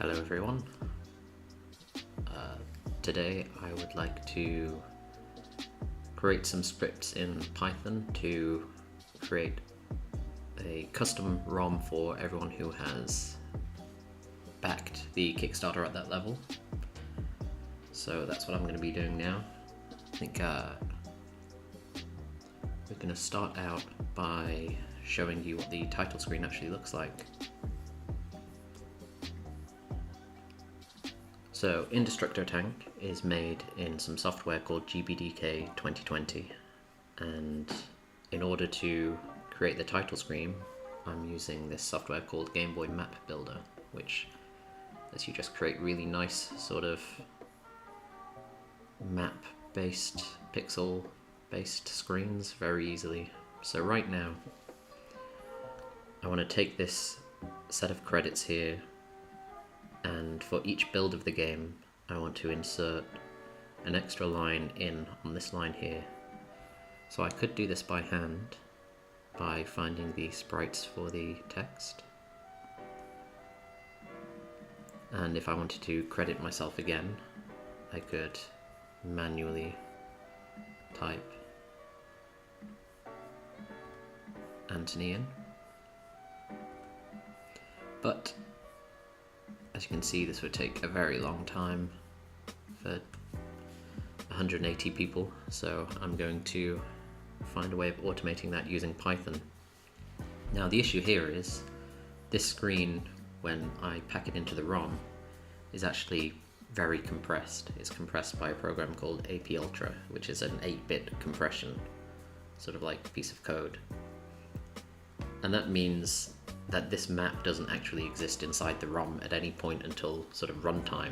Hello everyone. Today I would like to create some scripts in Python to create a custom ROM for everyone who has backed the Kickstarter at that level. So that's what I'm going to be doing now. I think we're going to start out by showing you what the title screen actually looks like. So IndestructoTank is made in some software called GBDK 2020, and in order to create the title screen I'm using this software called Gameboy Map Builder, which lets you just create really nice sort of map based, pixel based screens very easily. So right now I want to take this set of credits here, and for each build of the game I want to insert an extra line in on this line here. So I could do this by hand by finding the sprites for the text, and if I wanted to credit myself again I could manually type Anthony in, but as you can see this would take a very long time for 180 people, so I'm going to find a way of automating that using Python. Now the issue here is this screen, when I pack it into the ROM, is actually very compressed. It's compressed by a program called AP Ultra, which is an 8-bit compression, sort of like piece of code. And that means that this map doesn't actually exist inside the ROM at any point until sort of runtime.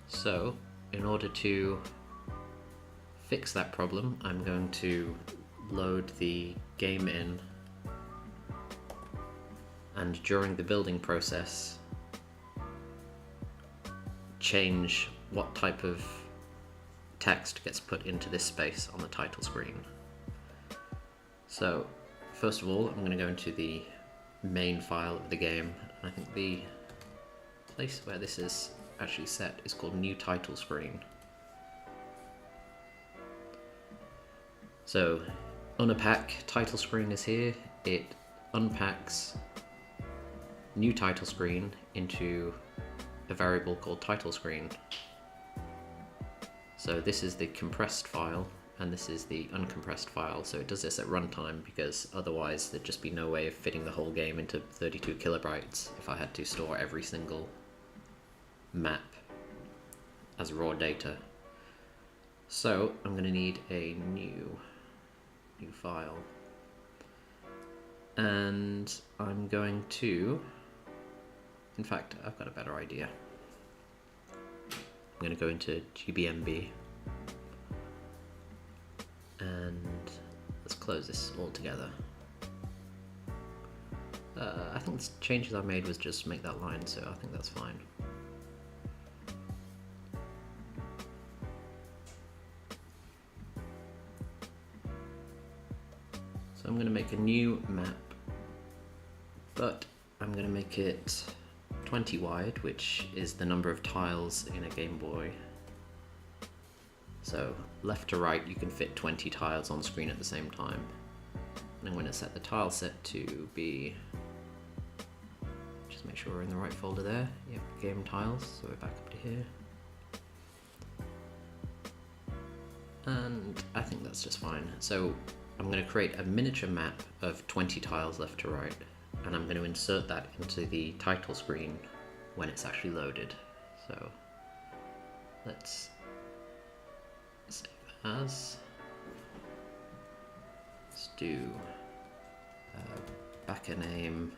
So in order to fix that problem, I'm going to load the game in, and during the building process change what type of text gets put into this space on the title screen. So first of all I'm going to go into the main file of the game. I think the place where this is actually set is called new title screen. So unpack title screen is here. It unpacks new title screen into a variable called title screen. So this is the compressed file and this is the uncompressed file, so it does this at runtime because otherwise there'd just be no way of fitting the whole game into 32 kilobytes if I had to store every single map as raw data. So I'm going to need a new file, and I'm going to, in fact I've got a better idea. I'm going to go into GBMB and let's close this all together. I think the changes I made was just make that line, so I think that's fine. So I'm going to make a new map, but I'm going to make it 20 wide, which is the number of tiles in a Game Boy. So left to right you can fit 20 tiles on screen at the same time. And I'm going to set the tile set to be, just make sure we're in the right folder there, yep, game tiles, so we're back up to here. And I think that's just fine. So I'm going to create a miniature map of 20 tiles left to right, and I'm going to insert that into the title screen when it's actually loaded. So let's save as. Let's do backer name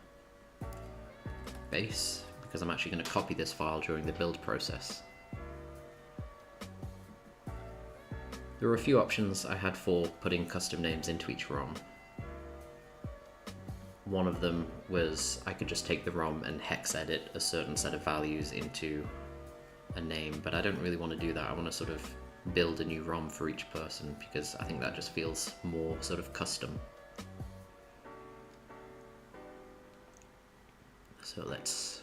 base, because I'm actually going to copy this file during the build process. There were a few options I had for putting custom names into each ROM. One of them was I could just take the ROM and hex edit a certain set of values into a name, but I don't really want to do that. I want to sort of build a new ROM for each person because I think that just feels more sort of custom. So let's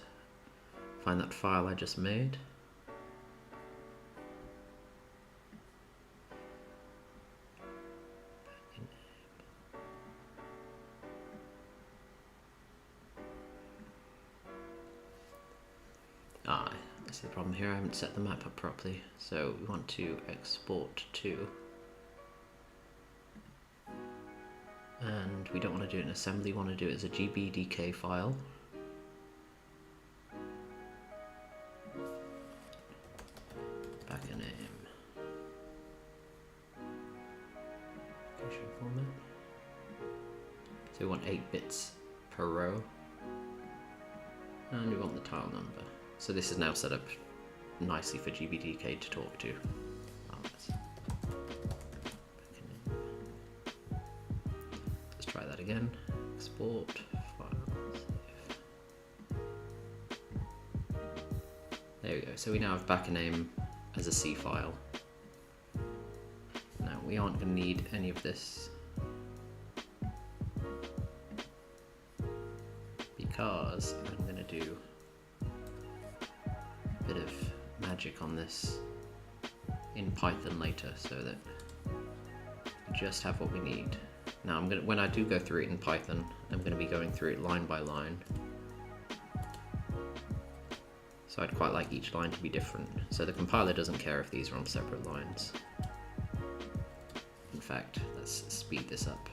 find that file I just made. This is the problem here, I haven't set the map up properly. So we want to export to, and we don't want to do it in assembly, we want to do it as a GBDK file. Backer name, location format. So we want 8 bits per row, and we want the tile number. So this is now set up nicely for GBDK to talk to. Let's try that again. Export, file, save. There we go. So we now have backer name as a C file. Now we aren't going to need any of this because I'm going to do bit of magic on this in Python later, so that we just have what we need. Now when I do go through it in Python, I'm going to be going through it line by line. So I'd quite like each line to be different. So the compiler doesn't care if these are on separate lines. In fact, let's speed this up.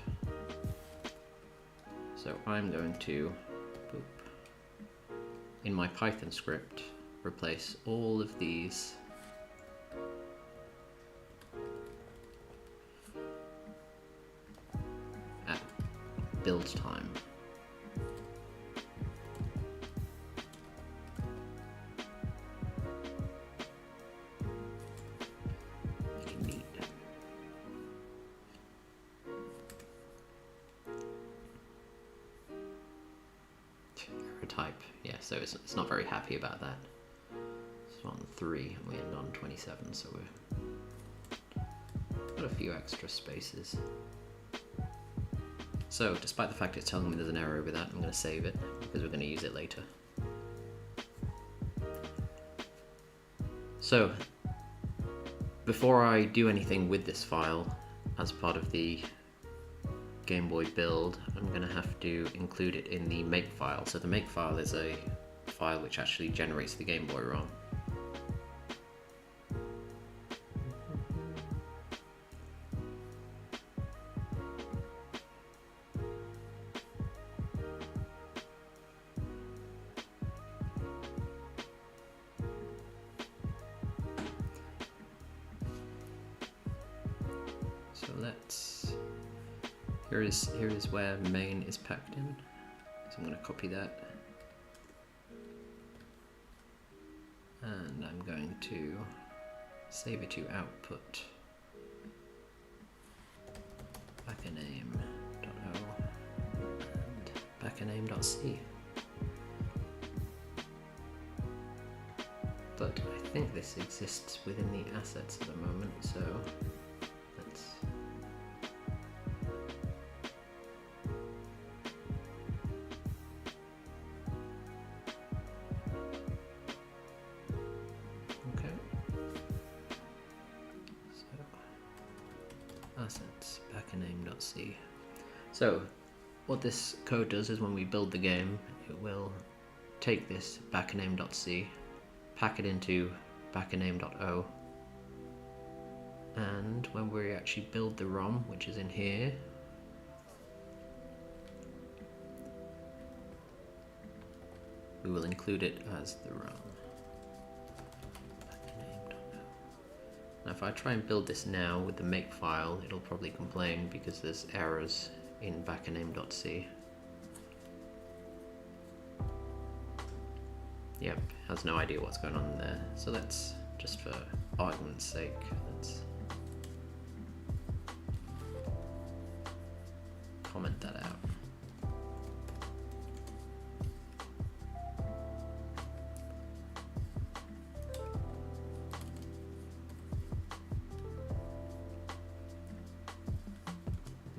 So I'm going to, in my Python script, replace all of these at build time. Neat. Error type, yeah, so it's not very happy about that. On 3 and we end on 27, so we've got a few extra spaces. So despite the fact it's telling me there's an error over that, I'm going to save it because we're going to use it later. So before I do anything with this file as part of the Game Boy build, I'm going to have to include it in the Makefile. So the Makefile is a file which actually generates the Game Boy ROM. So here is where main is packed in. So I'm going to copy that. And I'm going to save it to output. Backername.o and backername.c. But I think this exists within the assets at the moment, so let's assets backername.c. So what this code does is when we build the game, it will take this backername.c, pack it into backername.o, and when we actually build the ROM, which is in here, we will include it as the ROM. Now if I try and build this now with the Makefile, it'll probably complain because there's errors in backername.c. Yep, has no idea what's going on there. So let's, just for argument's sake, let's comment that out.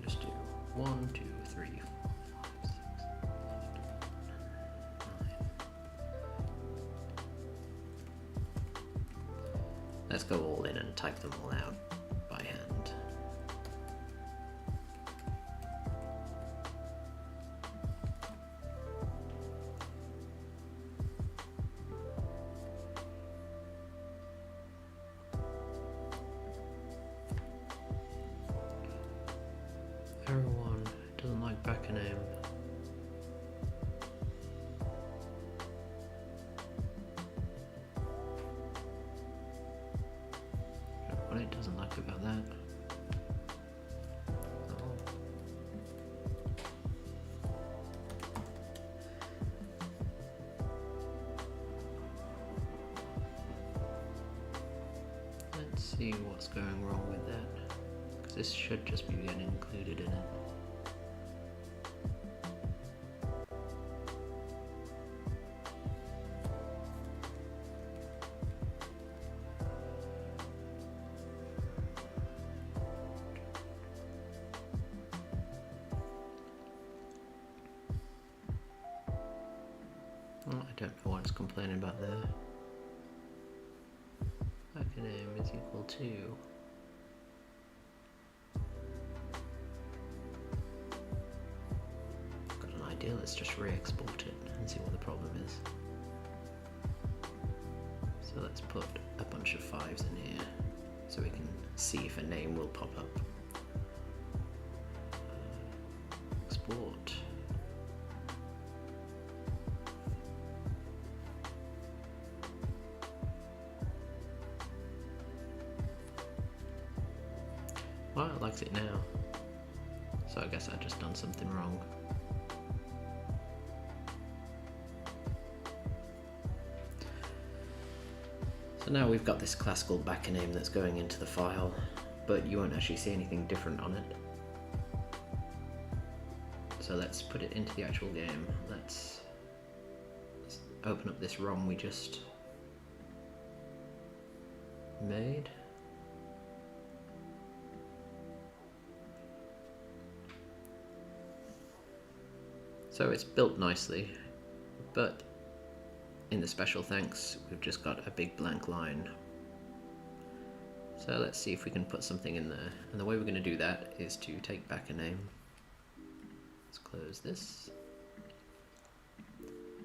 Just do 1, 2, 3, 4, 5, 6, 7, 8, 9. let's go all in and type them all out by hand. Everyone doesn't like back name. What it doesn't like about that? Oh. Let's see what's going wrong with that, because this should just be getting included in it. I don't know what it's complaining about there. Name is equal to. Got an idea, let's just re-export it and see what the problem is. So let's put a bunch of 5s in here so we can see if a name will pop up. Export. Well, it likes it now, so I guess I've just done something wrong. So now we've got this class called backname that's going into the file, but you won't actually see anything different on it. So let's put it into the actual game. Let's open up this ROM we just made. So it's built nicely, but in the special thanks we've just got a big blank line. So let's see if we can put something in there, and the way we're going to do that is to take back a name. Let's close this,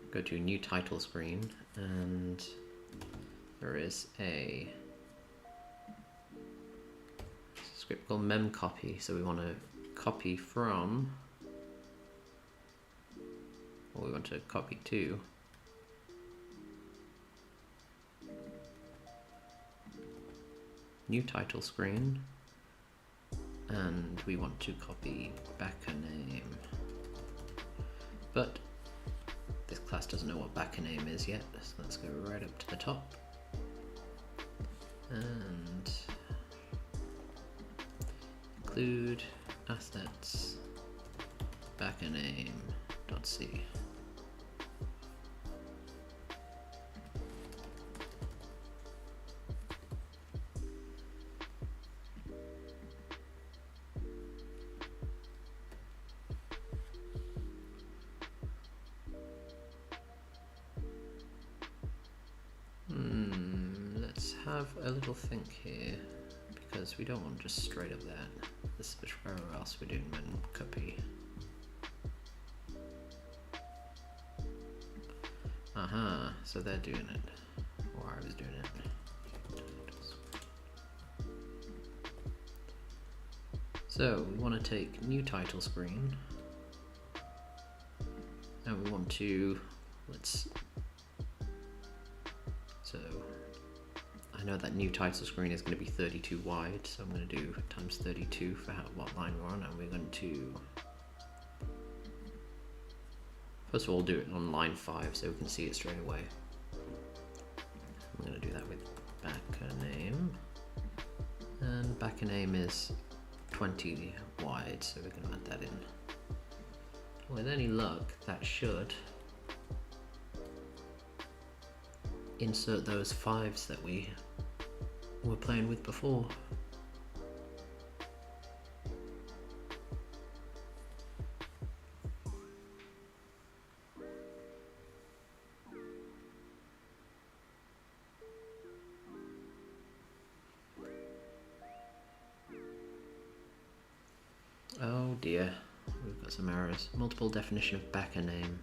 go to new title screen, and there is a script called memcopy, so we want to copy from, or we want to copy to new title screen, and we want to copy back a name. But this class doesn't know what back a name is yet, so let's go right up to the top and include assets back a name.c. Let's have a little think here, because we don't want just straight up that. This is where else we're doing memcopy. Aha, so they're doing it, or I was doing it. So we want to take new title screen, and we want to, so I know that new title screen is going to be 32 wide, so I'm going to do times 32 for what line we're on, and we're going to first of all do it on line 5 so we can see it straight away. I'm going to do that with back a name, and back a name is 20 wide, so we can add that in. With any luck, that should insert those 5s that we were playing with before. Oh dear, we've got some errors. Multiple definition of backer name.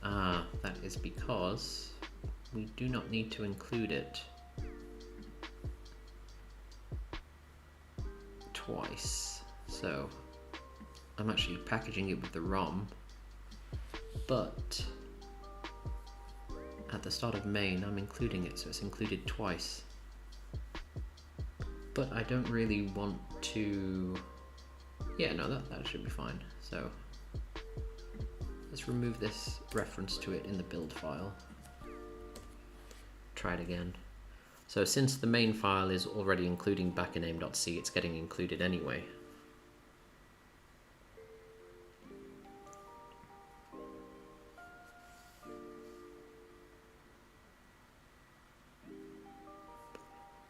Ah, that is because we do not need to include it twice. So I'm actually packaging it with the ROM, but at the start of main I'm including it, so it's included twice. But I don't really want to... Yeah, no, that should be fine. So let's remove this reference to it in the build file. Try it again. So since the main file is already including backername.c, it's getting included anyway.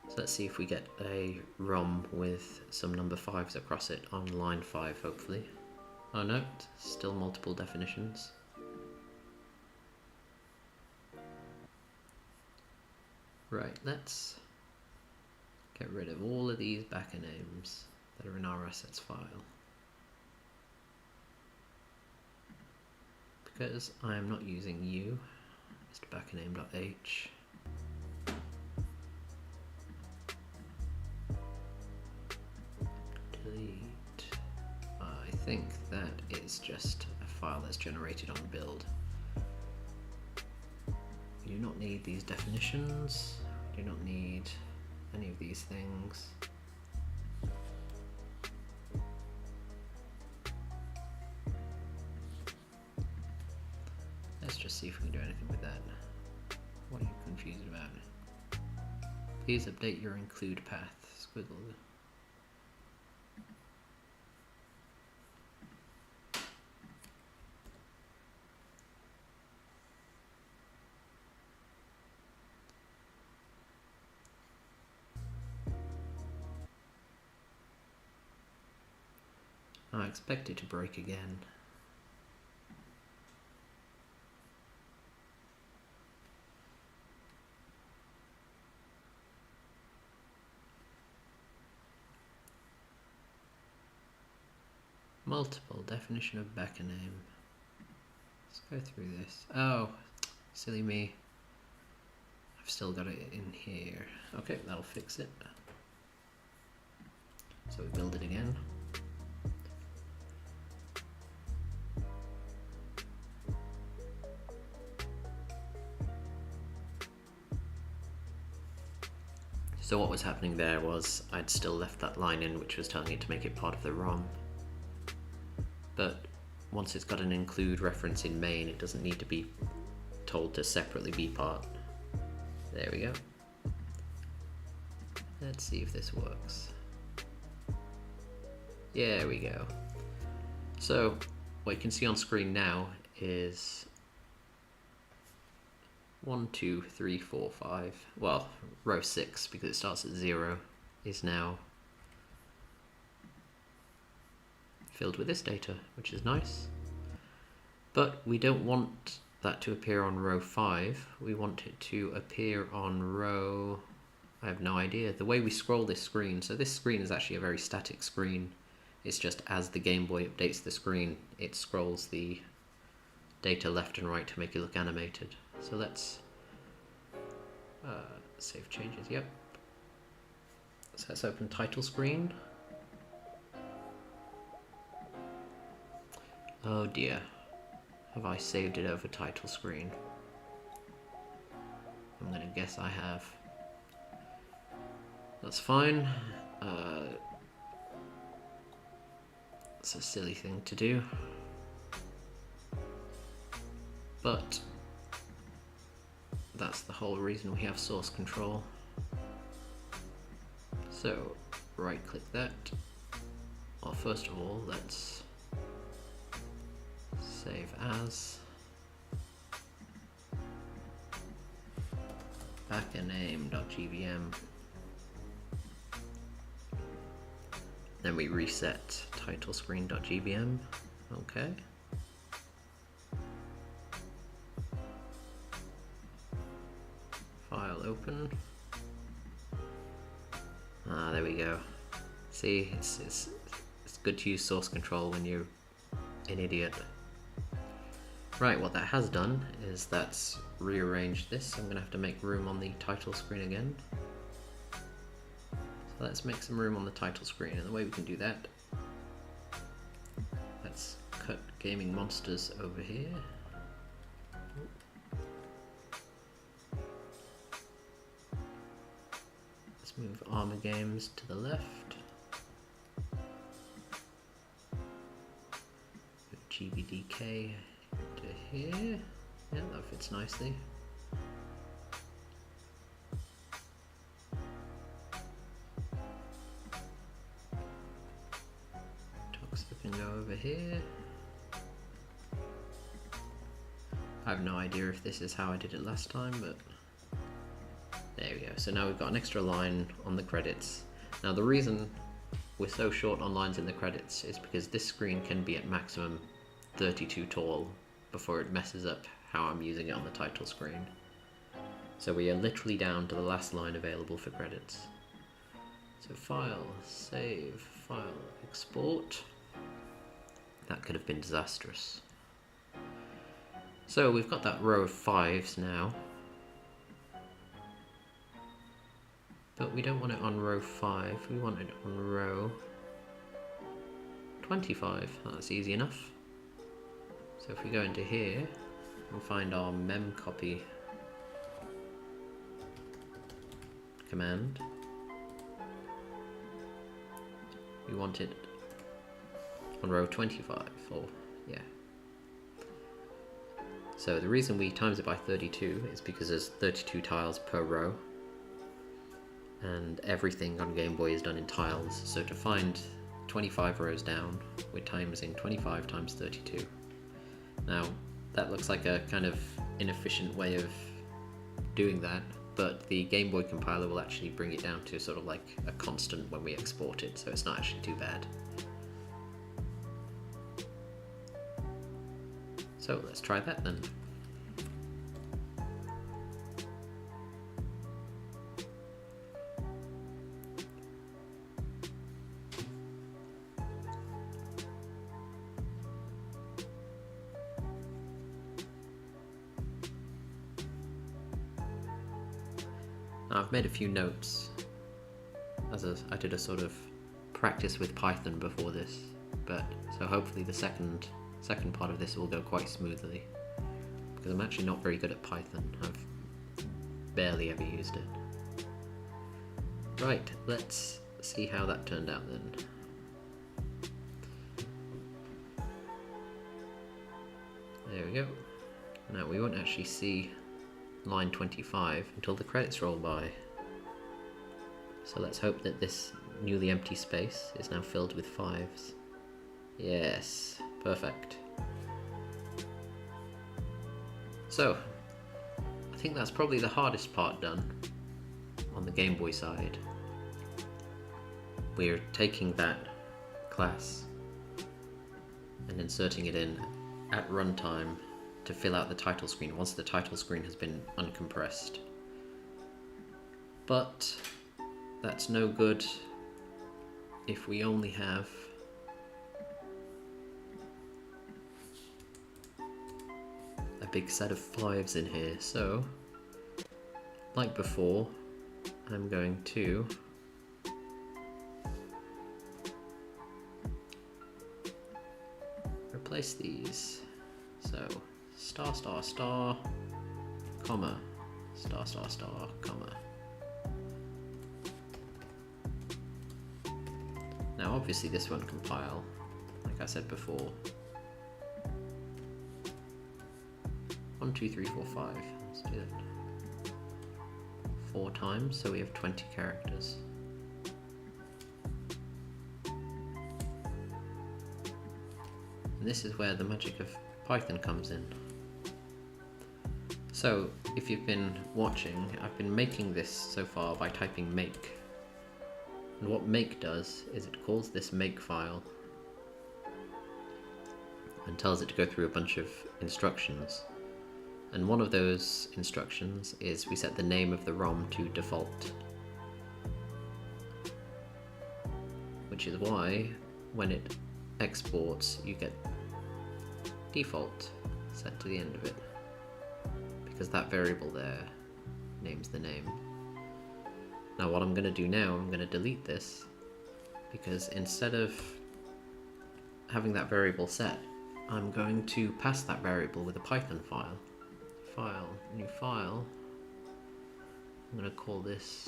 So let's see if we get a ROM with some number 5s across it on line 5, hopefully. Oh no, still multiple definitions. Right, let's get rid of all of these backer names that are in our assets file, because I am not using you. Mr. backername.h. Delete. I think that is just a file that's generated on build. We do not need these definitions. We do not need any of these things. Let's just see if we can do anything with that. What are you confused about? Please update your include path. Squiggle. I expect it to break again. Multiple definition of backer name. Let's go through this. Oh, silly me. I've still got it in here. Okay, that'll fix it. So we build it again. So what was happening there was I'd still left that line in which was telling it to make it part of the ROM. But once it's got an include reference in main, it doesn't need to be told to separately be part. There we go. Let's see if this works. There we go. So what you can see on screen now is 1, 2, 3, 4, 5. Well, row 6, because it starts at 0, is now filled with this data, which is nice. But we don't want that to appear on row 5. We want it to appear on row... I have no idea. The way we scroll this screen, so this screen is actually a very static screen. It's just as the Game Boy updates the screen, it scrolls the data left and right to make it look animated. So let's save changes, yep. So let's open title screen. Oh dear, have I saved it over title screen? I'm gonna guess I have. That's fine. It's a silly thing to do, but that's the whole reason we have source control. So right click that. Well, first of all, let's save as backername.gbm. Then we reset title screen.gbm. Okay. File open. Ah, there we go. See, it's good to use source control when you're an idiot. Right, what that has done is that's rearranged this. I'm going to have to make room on the title screen again. So let's make some room on the title screen, and the way we can do that, let's cut Gaming Monsters over here. Let's move Armor Games to the left. GBDK to here. Yeah, that fits nicely. Toxic can go over here. I have no idea if this is how I did it last time, but there we go. So now we've got an extra line on the credits. Now the reason we're so short on lines in the credits is because this screen can be at maximum 32 tall before it messes up how I'm using it on the title screen. So we are literally down to the last line available for credits. So file, save, file, export. That could have been disastrous. So we've got that row of 5s now. But we don't want it on row 5, we want it on row 25. That's easy enough. So if we go into here and find our memcopy command, we want it on row 25, or yeah. So the reason we times it by 32 is because there's 32 tiles per row, and everything on Game Boy is done in tiles. So to find 25 rows down, we're timesing 25 times 32. Now, that looks like a kind of inefficient way of doing that, but the Game Boy compiler will actually bring it down to sort of like a constant when we export it, so it's not actually too bad. So let's try that then. I've made a few notes as I did a sort of practice with Python before this, but so hopefully the second part of this will go quite smoothly, because I'm actually not very good at Python. I've barely ever used it. Right, let's see how that turned out then. There we go. Now we won't actually see line 25 until the credits roll by. So let's hope that this newly empty space is now filled with 5s. Yes, perfect. So, I think that's probably the hardest part done on the Game Boy side. We're taking that class and inserting it in at runtime to fill out the title screen once the title screen has been uncompressed. But that's no good if we only have a big set of 5s in here. So, like before, I'm going to replace these. So, star star star, comma, star star star, comma. Now obviously this won't compile, like I said before. 1, 2, 3, 4, 5. Let's do that 4 times, so we have 20 characters. And this is where the magic of Python comes in. So, if you've been watching, I've been making this so far by typing make. And what make does is it calls this Makefile and tells it to go through a bunch of instructions. And one of those instructions is we set the name of the ROM to default. which is why when it exports you get default set to the end of it, because that variable there names the name. Now what I'm going to do now, I'm going to delete this, because instead of having that variable set, I'm going to pass that variable with a Python file. File, new file. I'm going to call this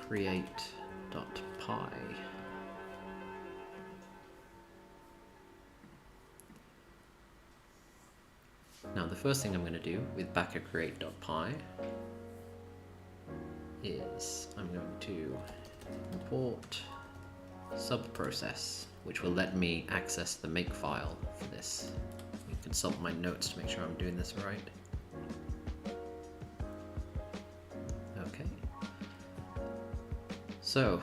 create.py. Now the first thing I'm going to do with create.py is I'm going to import subprocess, which will let me access the Makefile for this. You can consult my notes to make sure I'm doing this right. Okay. So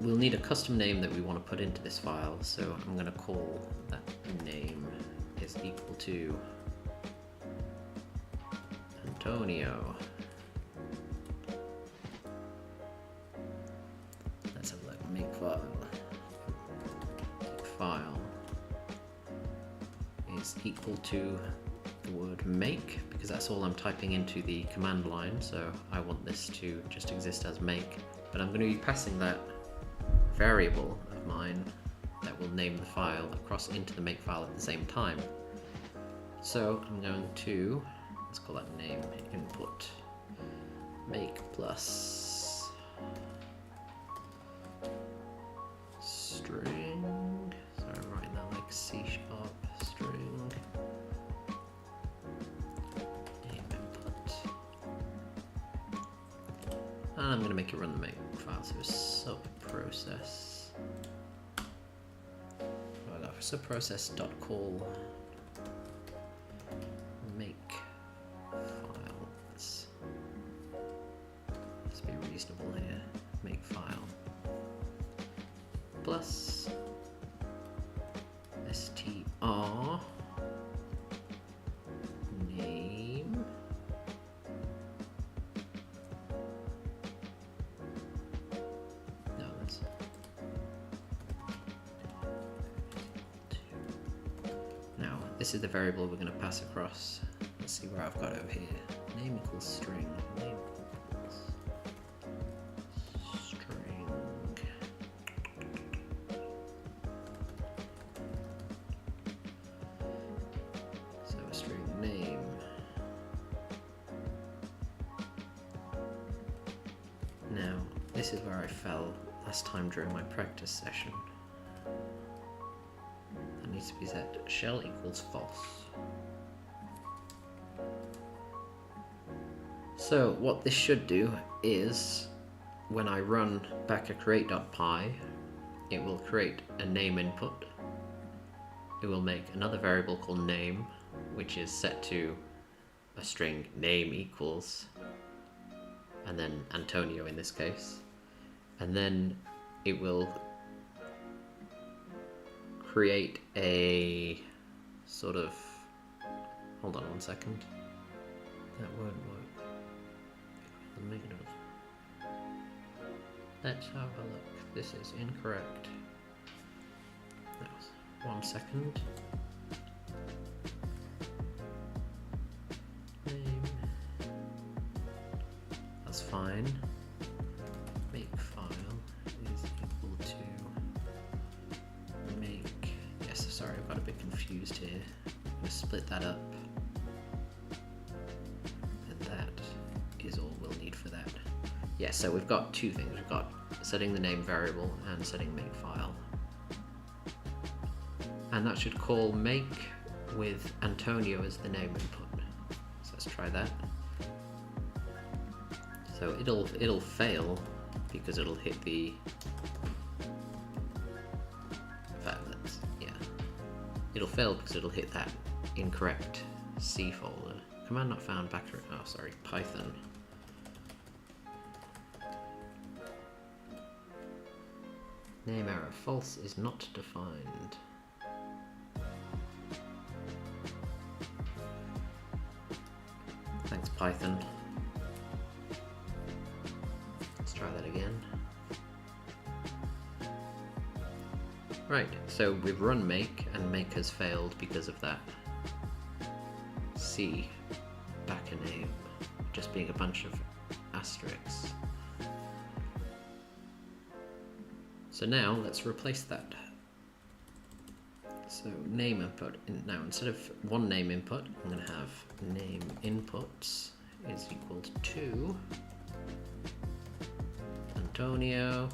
we'll need a custom name that we want to put into this file, so I'm going to call that name is equal to Antonio. Let's have a look. Makefile. Makefile is equal to the word make, because that's all I'm typing into the command line, so I want this to just exist as make. But I'm going to be passing that variable of mine that will name the file across into the Makefile at the same time. So I'm going to, let's call that name input make plus string. Sorry, I'm writing that like C# string name input, and I'm going to make it run the make file. So subprocess. What I got for subprocess.call make file. Let's be reasonable here. Make file plus str name no that's now this is the variable we're going to pass across. Let's see where I've got over here. Name equals string. Name equals string. So a string name. Now, this is where I fell last time during my practice session. That needs to be set. Shell equals false. So what this should do is, when I run create.py, it will create a name input. It will make another variable called name, which is set to a string name equals, and then Antonio in this case. And then it will create a sort of, hold on one second, that won't work. Negative. Let's have a look. This is incorrect. One second. Name. That's fine. Makefile is equal to make. Yes, sorry, I've got a bit confused here. I'm going to split that up. Is all we'll need for that. Yeah, so we've got two things. We've got setting the name variable and setting Makefile. And that should call make with Antonio as the name input. So let's try that. So it'll fail because it'll hit the it'll fail because it'll hit that incorrect C folder. Command not found Python. Name error, false is not defined. Thanks, Python. Let's try that again. Right, so we've run make, and make has failed because of that C backer name just being a bunch of asterisks. So now let's replace that. So name input, now instead of one name input, I'm going to have name inputs is equal to Antonio,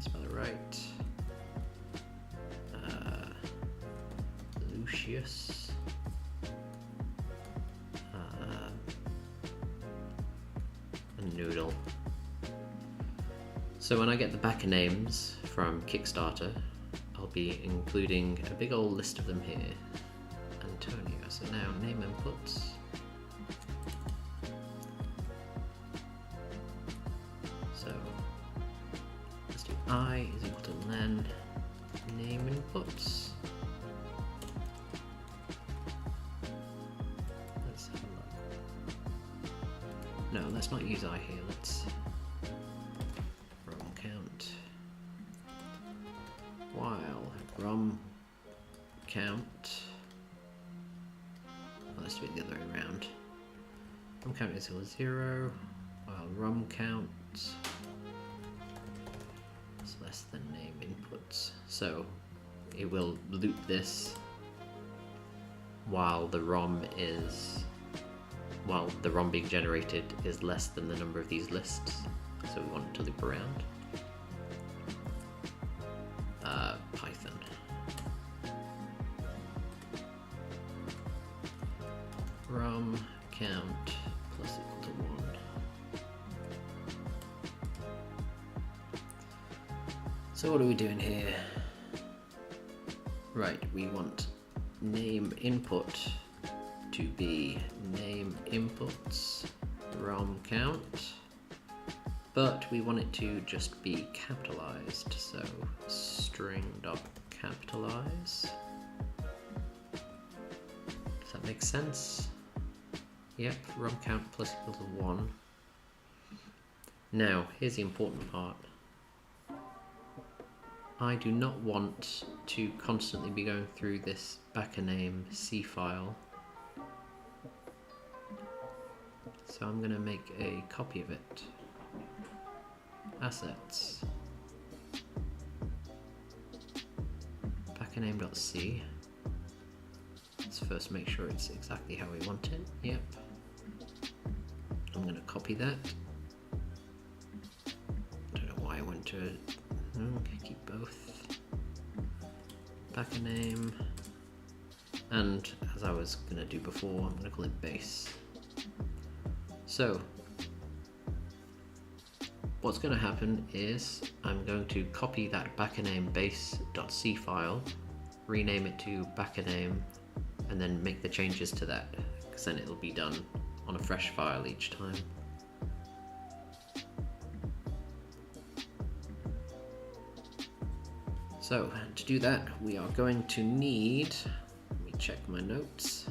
spell it right, Lucius, and Noodle. So when I get the backer names from Kickstarter, I'll be including a big old list of them here. Antonio, so now name inputs. So let's do I is equal to len name inputs. Let's have a look. No, let's not use I here, let's ROM count. While ROM count, well, let's do it the other way around. ROM count is equal to 0, while ROM count is less than name inputs. So it will loop this while the ROM being generated is less than the number of these lists. So we want it to loop around. Python. ROM count plus equal to 1. So what are we doing here? Right, we want name input to be name inputs ROM count, but we want it to just be capitalized, so string.capitalize. Does that make sense? Yep, ROM count plus equal to 1. Now, here's the important part. I do not want to constantly be going through this backer name C file. So I'm going to make a copy of it. Assets. BackerName.c. Let's first make sure it's exactly how we want it. Yep. I'm going to copy that. Don't know why I went to it. Okay, keep both. Backer name. And as I was going to do before, I'm going to call it base. So what's going to happen is I'm going to copy that backername base.c file, rename it to backername, and then make the changes to that, because then it'll be done on a fresh file each time. So to do that, we are going to need, let me check my notes,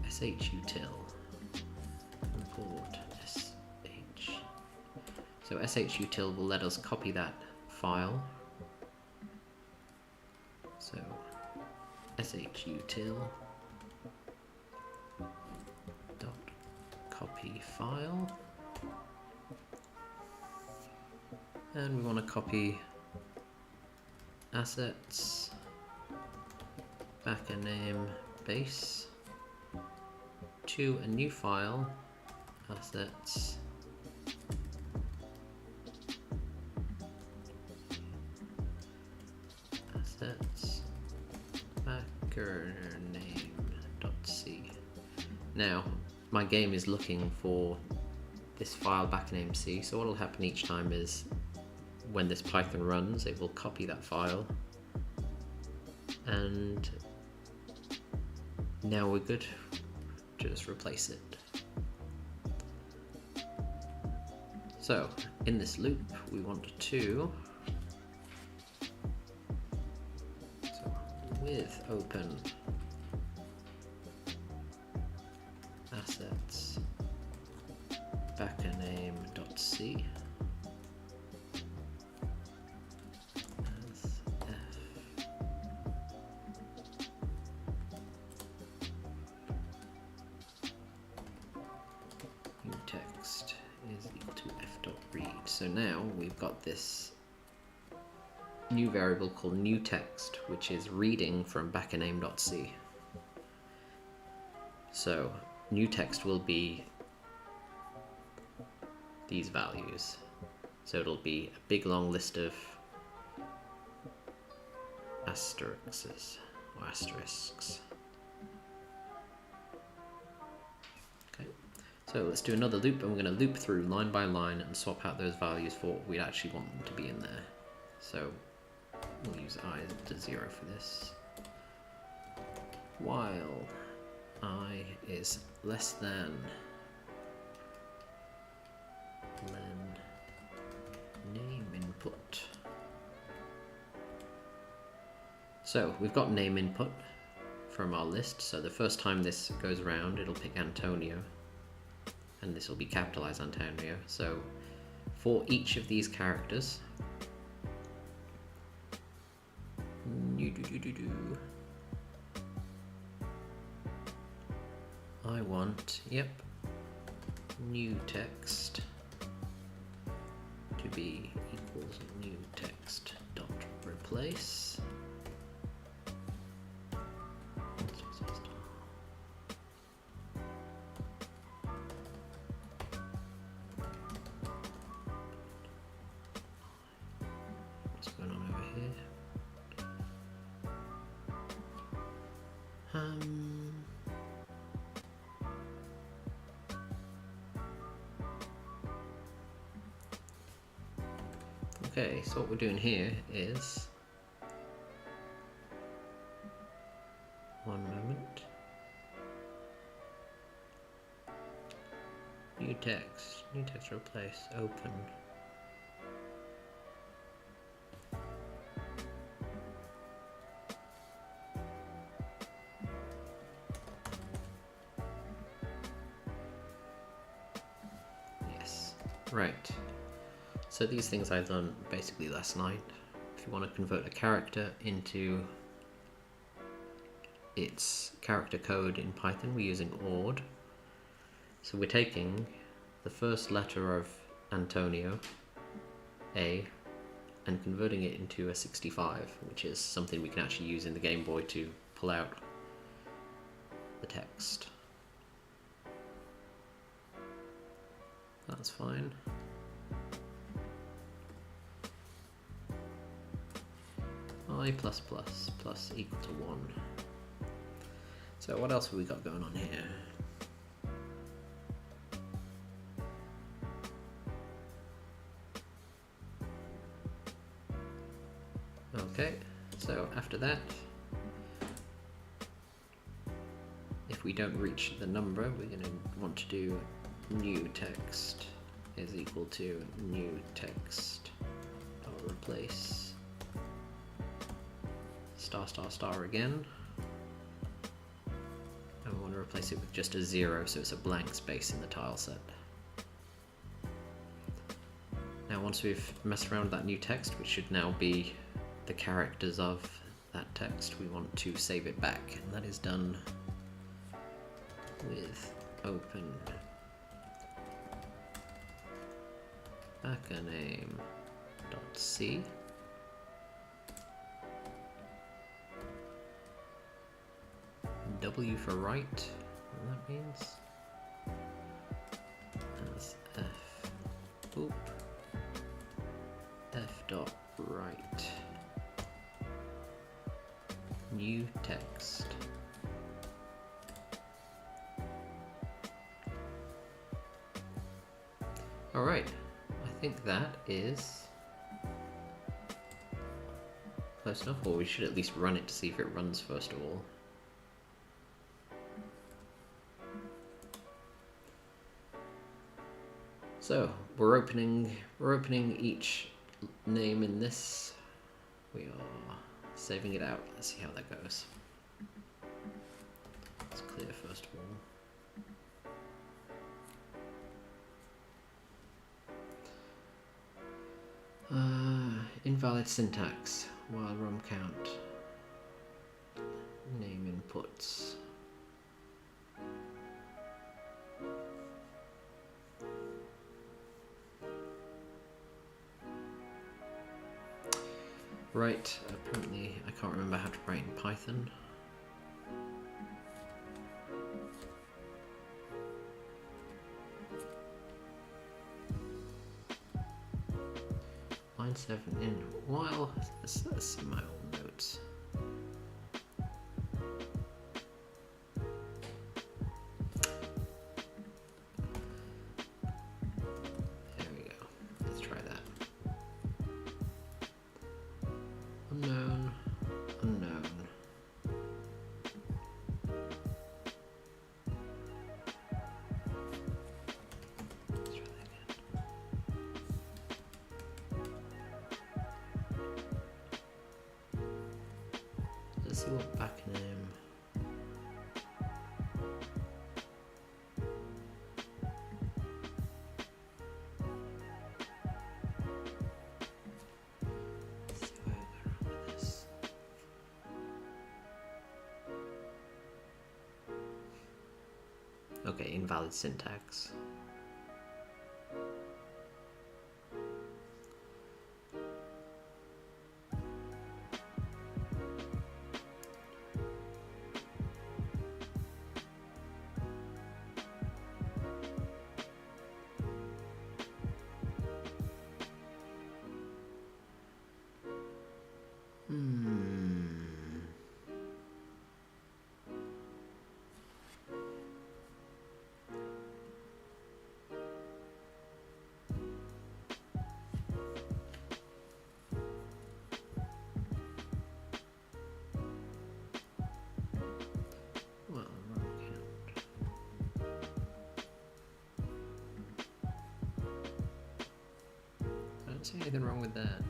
shutil. Import sh. So shutil will let us copy that file. So shutil dot copy file, and we want to copy assets backer name base to a new file, assets backername.c. Now my game is looking for this file backername C, so what will happen each time is when this Python runs, it will copy that file, and now we're good. Just replace it. So in this loop, we want to with open assets backerName.c as f. New text is equal to f.read. So now we've got this new variable called new text, which is reading from backerName.c. So new text will be these values. So it'll be a big long list of asterisks or asterisks. Okay, so let's do another loop, and we're going to loop through line by line and swap out those values for what we actually want them to be in there. So we'll use I to 0 for this. While I is less than name input. So we've got name input from our list, so the first time this goes around it'll pick Antonio, and this will be capitalized Antonio. So for each of these characters, I want, new text to be equals new text dot replace. What's going on over here? Okay, so what we're doing here is, one moment, new text replace, open. Yes, right. So these things I learned basically last night. If you want to convert a character into its character code in Python, we're using ORD. So we're taking the first letter of Antonio, A, and converting it into a 65, which is something we can actually use in the Game Boy to pull out the text. That's fine. I plus equal to 1. So what else have we got going on here? Okay, so after that, if we don't reach the number, we're going to want to do new text is equal to new text dot replace star again, and we want to replace it with just a 0, so it's a blank space in the tile set. Now once we've messed around with that new text, which should now be the characters of that text, we want to save it back, and that is done with open backerName.c. W for write, what that means, as f dot write new text. Alright, I think that is close enough, or we should at least run it to see if it runs first of all. So we're opening each name in this. We are saving it out. Let's see how that goes. Let's clear first of all. Invalid syntax. While ROM count. Name inputs. Right, apparently I can't remember how to write in Python. Line 7 in while. Let's see my old notes. There we go. Let's try that. Unknown, unknown. Let's try that again. Let's see what back name. Let's see where I go wrong with this. Okay, invalid syntax. Well, ROM count. I don't see anything wrong with that.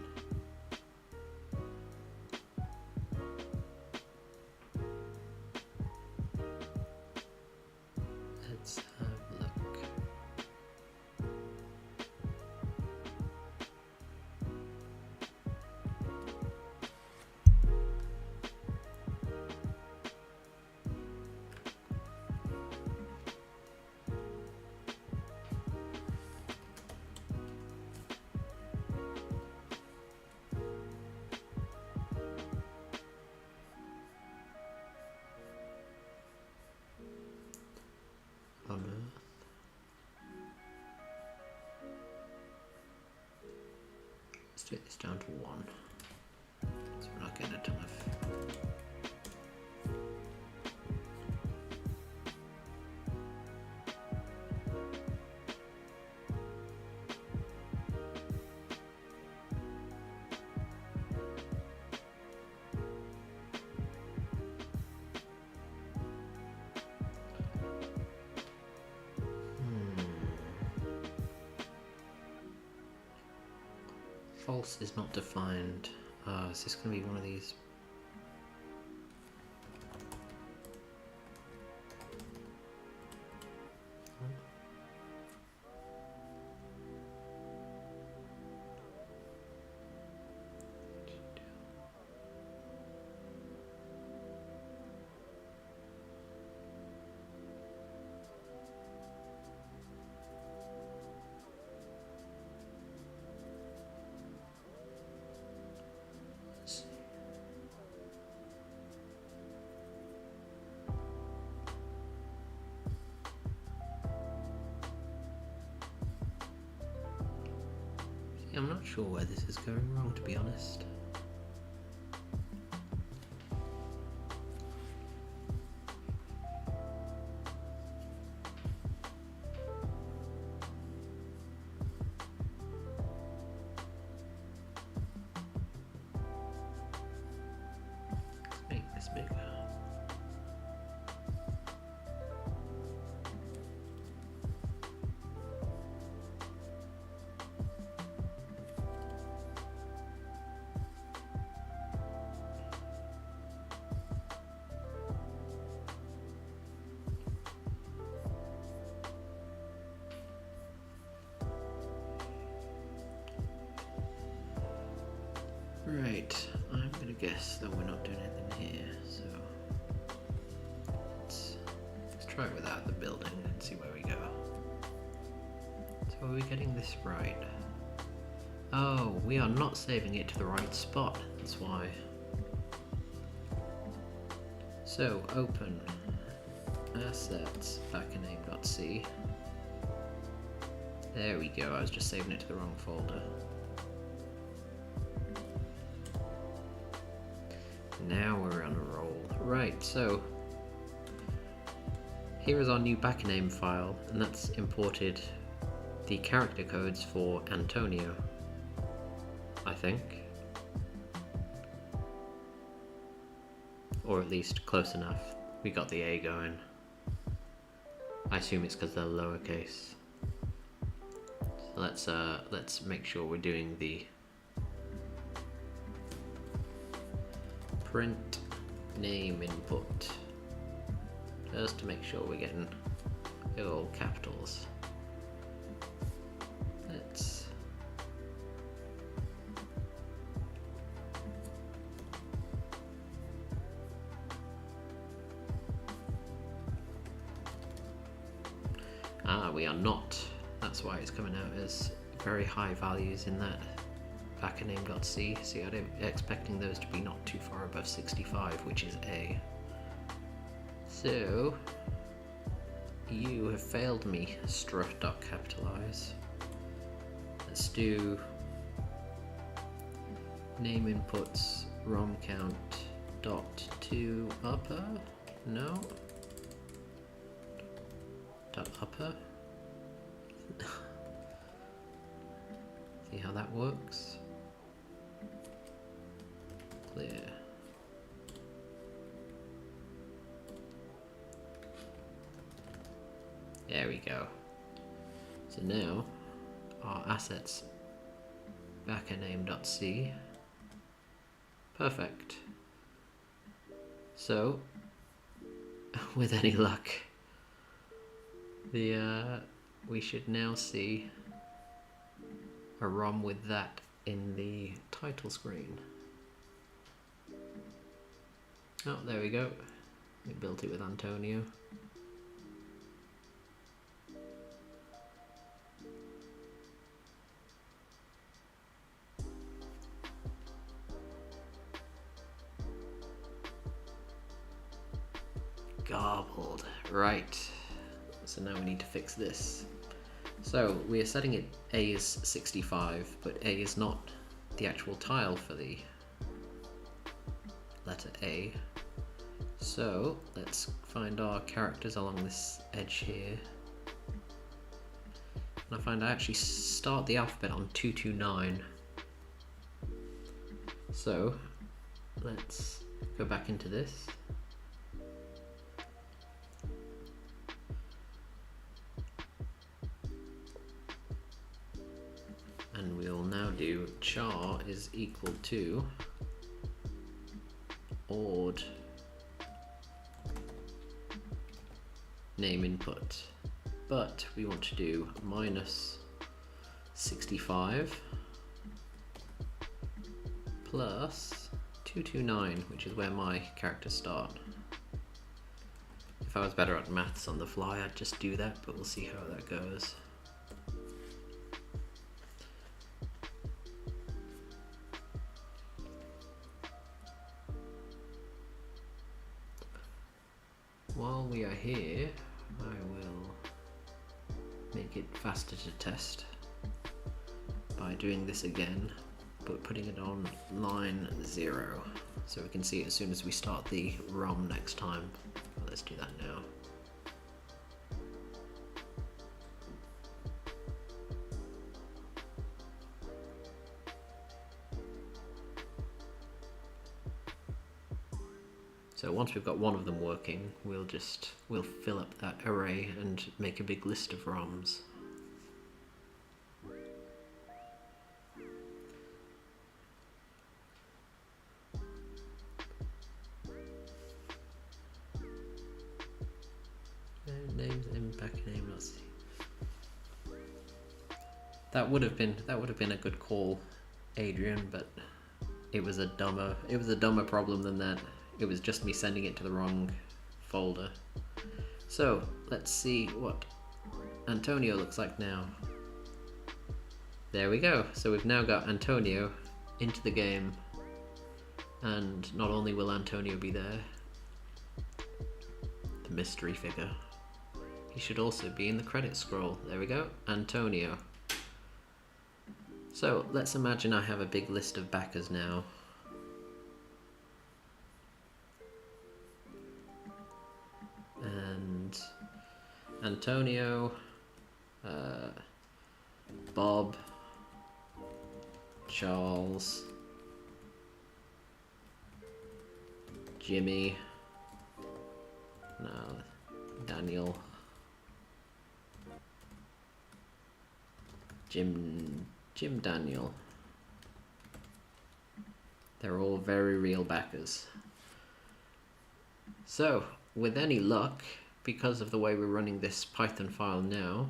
Let's have a look. On Earth. Let's take this down to 1. So we're not getting a ton of. False is not defined. Is this going to be one of these? I'm not sure where this is going wrong, to be honest. Let's make this bigger. Right, I'm gonna guess that we're not doing anything here, so let's try it without the building and see where we go. So are we getting this right? Oh, we are not saving it to the right spot, that's why. So, open assets, backaname.c. There we go, I was just saving it to the wrong folder. Now we're on a roll. Right, so here is our new backaname file, and that's imported the character codes for Antonio, I think. Or at least close enough. We got the A going. I assume it's because they're lowercase. So let's make sure we're doing the print name input, just to make sure we're getting all capitals. We are not. That's why it's coming out as very high values in that backaname.c. See, I'm expecting those to be not too far above 65, which is A. So, you have failed me, struct.capitalize. Let's do name inputs rom count dot to upper. No. Dot upper. See how that works? Clear. There we go. So now our assets backaname.c. Perfect. So with any luck, we should now see a ROM with that in the title screen. Oh, there we go. We built it with Antonio. Garbled. Right. So now we need to fix this. So we are setting it A is 65, but A is not the actual tile for the letter A. So let's find our characters along this edge here. And I find I actually start the alphabet on 229. So let's go back into this. And we'll now do char is equal to odd name input, but we want to do minus 65 plus 229, which is where my characters start. If I was better at maths on the fly, I'd just do that, but we'll see how that goes. While we are here, I will make it faster to test by doing this again, but putting it on line 0, so we can see it as soon as we start the ROM next time. Let's do that now. So once we've got one of them working, we'll fill up that array and make a big list of ROMs. Names in backaname, let's see. That would have been a good call, Adrian, but it was a dumber problem than that. It was just me sending it to the wrong folder. So let's see what Antonio looks like now. There we go. So we've now got Antonio into the game, and not only will Antonio be there, the mystery figure, he should also be in the credit scroll. There we go, Antonio. So let's imagine I have a big list of backers now. And Antonio, Bob, Charles, Jimmy, no, Daniel, Jim Daniel. They're all very real backers. So, with any luck, because of the way we're running this Python file now,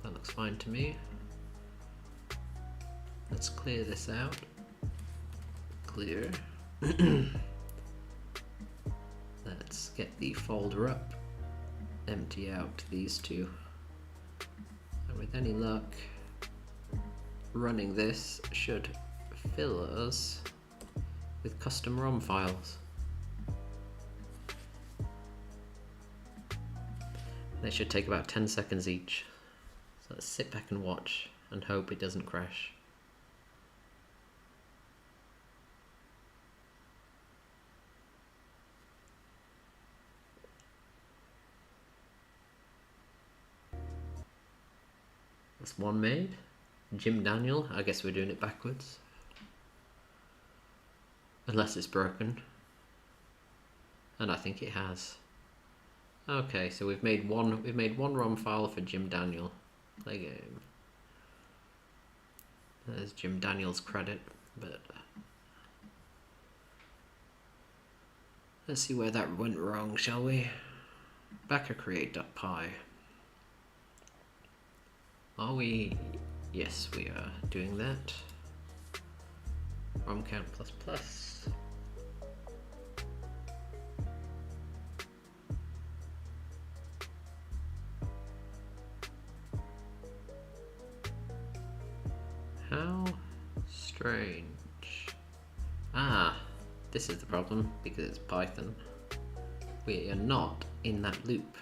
that looks fine to me. Let's clear this out. Clear. Let's get the folder up. Empty out these two. And with any luck, running this should fill us with custom ROM files. They should take about 10 seconds each. So let's sit back and watch and hope it doesn't crash. That's one made. Jim Daniel, I guess we're doing it backwards. Unless it's broken. And I think it has. Okay, so we've made one ROM file for Jim Daniel. Play game. There's Jim Daniel's credit, but let's see where that went wrong, shall we? Backer create.py. Are we? Yes, we are doing that. ROM count ++. How strange. Ah, this is the problem because it's Python. We are not in that loop.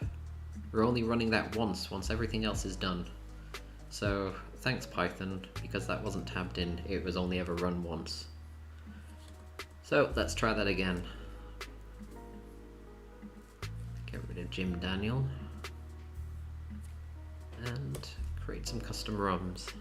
We're only running that once everything else is done. So thanks Python, because that wasn't tabbed in, it was only ever run once. So let's try that again. Get rid of Jim Daniel and create some custom ROMs.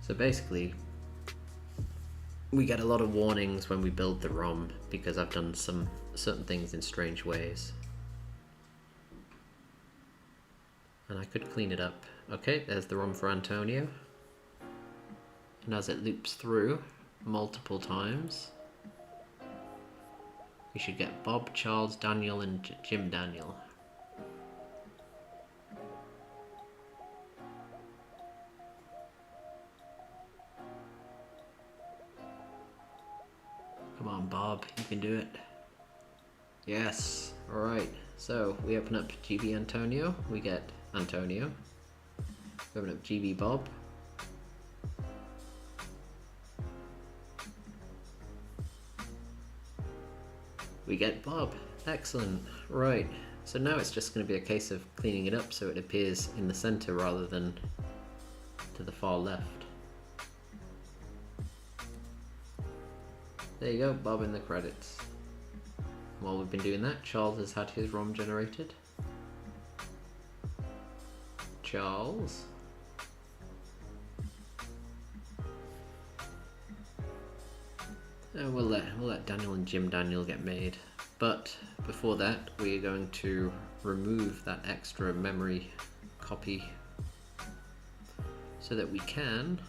So basically, we get a lot of warnings when we build the ROM because I've done some certain things in strange ways. And I could clean it up. Okay, there's the ROM for Antonio. And as it loops through multiple times, we should get Bob, Charles, Daniel, and Jim Daniel. Come on, Bob, you can do it. Yes, alright. So we open up GB Antonio, we get Antonio. We open up GB Bob. We get Bob. Excellent. Right. So now it's just going to be a case of cleaning it up so it appears in the center rather than to the far left. There you go, Bob in the credits. While we've been doing that, Charles has had his ROM generated. Charles. We'll let Daniel and Jim Daniel get made. But before that, we're going to remove that extra memory copy so that we can,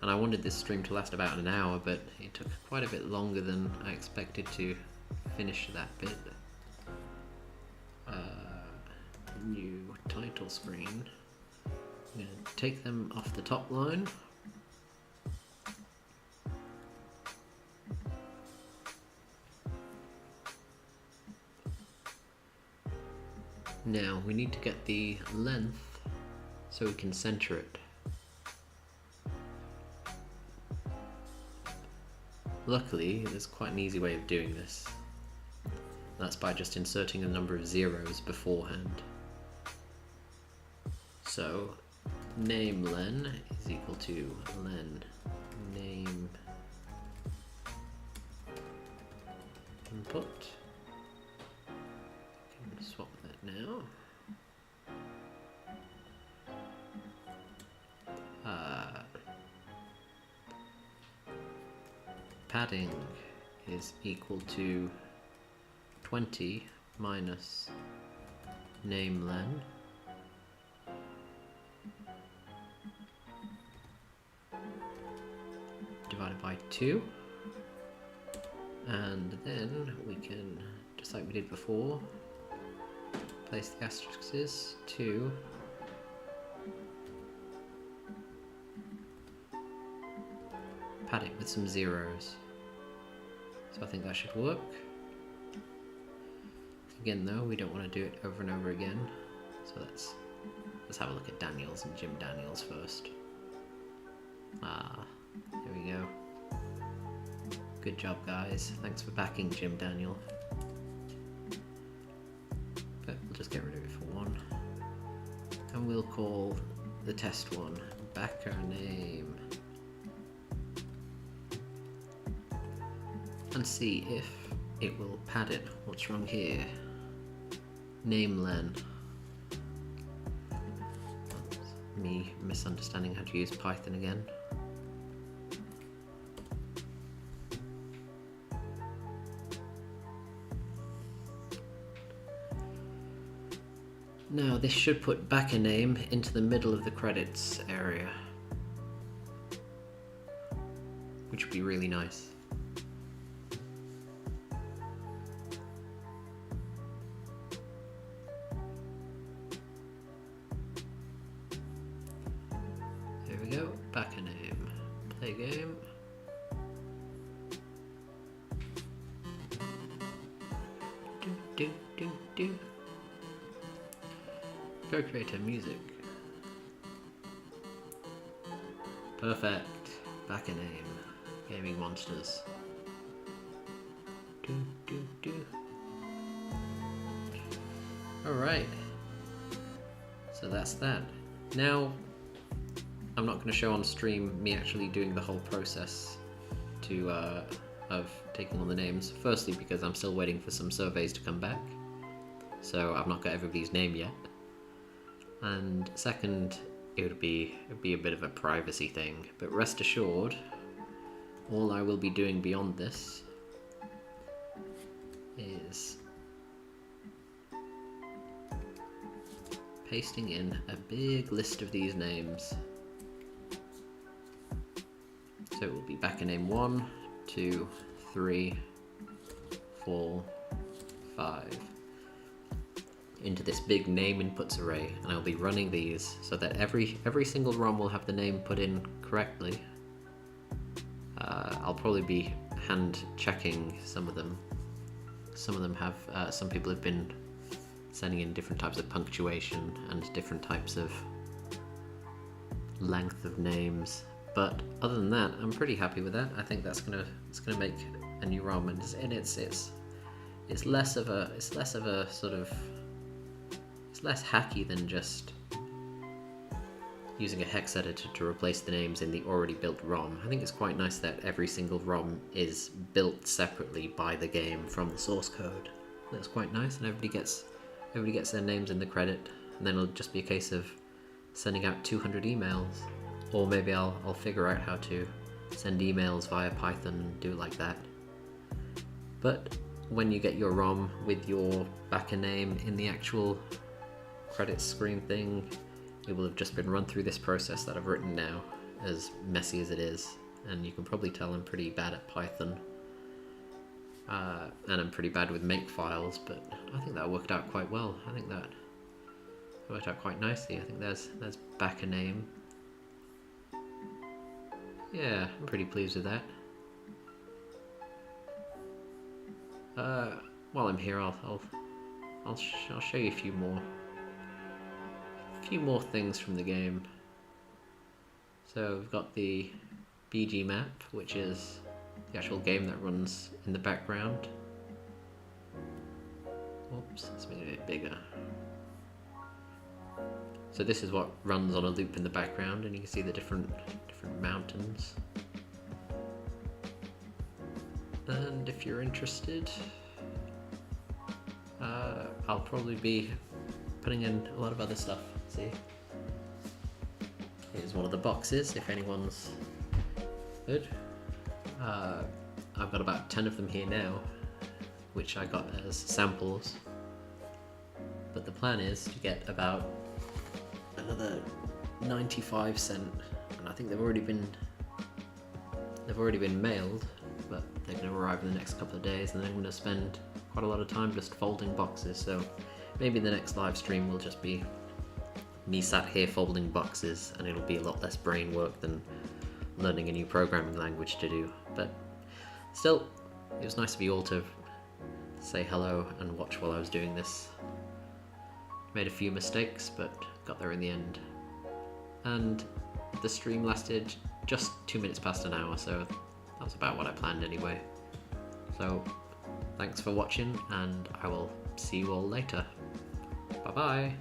and I wanted this stream to last about an hour, but it took quite a bit longer than I expected to finish that bit. New title screen. I'm going to take them off the top line. Now we need to get the length so we can center it. Luckily, there's quite an easy way of doing this. That's by just inserting a number of zeros beforehand. So, name len is equal to len name input. Can swap that now. Padding is equal to 20 minus name len divided by 2, and then we can, just like we did before, place the asterisks to pad it with some zeros. So I think that should work. Again though, we don't want to do it over and over again, so let's have a look at Daniels and Jim Daniels first. Here we go. Good job guys, thanks for backing Jim Daniel. But we'll just get rid of it for one. And we'll call the test one backer name. And see if it will pad it. What's wrong here? Name len. That's me misunderstanding how to use Python again. Now this should put backer name into the middle of the credits area, which would be really nice. There we go, backer name, play game. Do, do, do. Go creator music. Perfect. Backer name. Gaming monsters. Do, do, do. Alright. So that's that. Now, I'm not going to show on stream me actually doing the whole process of taking on the names. Firstly, because I'm still waiting for some surveys to come back. So I've not got everybody's name yet. And second, it would be a bit of a privacy thing, but rest assured, all I will be doing beyond this is pasting in a big list of these names. So it will be backer name 1, 2, 3, 4, 5. Into this big name inputs array, and I'll be running these so that every single ROM will have the name put in correctly. I'll probably be hand checking some of them. Some of them have, some people have been sending in different types of punctuation and different types of length of names. But other than that, I'm pretty happy with that. I think it's gonna make a new ROM, and it's less of a sort of, it's less hacky than just using a hex editor to replace the names in the already built ROM. I think it's quite nice that every single ROM is built separately by the game from the source code. That's quite nice, and everybody gets their names in the credit, and then it'll just be a case of sending out 200 emails. Or maybe I'll figure out how to send emails via Python and do it like that. But when you get your ROM with your backer name in the actual credits screen thing, it will have just been run through this process that I've written now. as messy as it is, and you can probably tell I'm pretty bad at Python, and I'm pretty bad with Makefiles, but I think that worked out quite well. I think that worked out quite nicely. I think there's back a name. Yeah, I'm pretty pleased with that. While I'm here, I'll show you a few more things from the game. So we've got the BG map, which is the actual game that runs in the background. Oops, let's make it a bit bigger. So this is what runs on a loop in the background, and you can see the different mountains. And if you're interested, I'll probably be putting in a lot of other stuff. See, here's one of the boxes if anyone's good. I've got about 10 of them here now, which I got as samples, but the plan is to get about another 95 cent, and I think they've already been mailed, but they're going to arrive in the next couple of days, and then I'm going to spend quite a lot of time just folding boxes. So maybe the next live stream will just be me sat here folding boxes, and it'll be a lot less brain work than learning a new programming language to do. But still, it was nice of you all to say hello and watch while I was doing this. Made a few mistakes, but got there in the end. And the stream lasted just 2 minutes past an hour, so that was about what I planned anyway. So thanks for watching, and I will see you all later. Bye bye.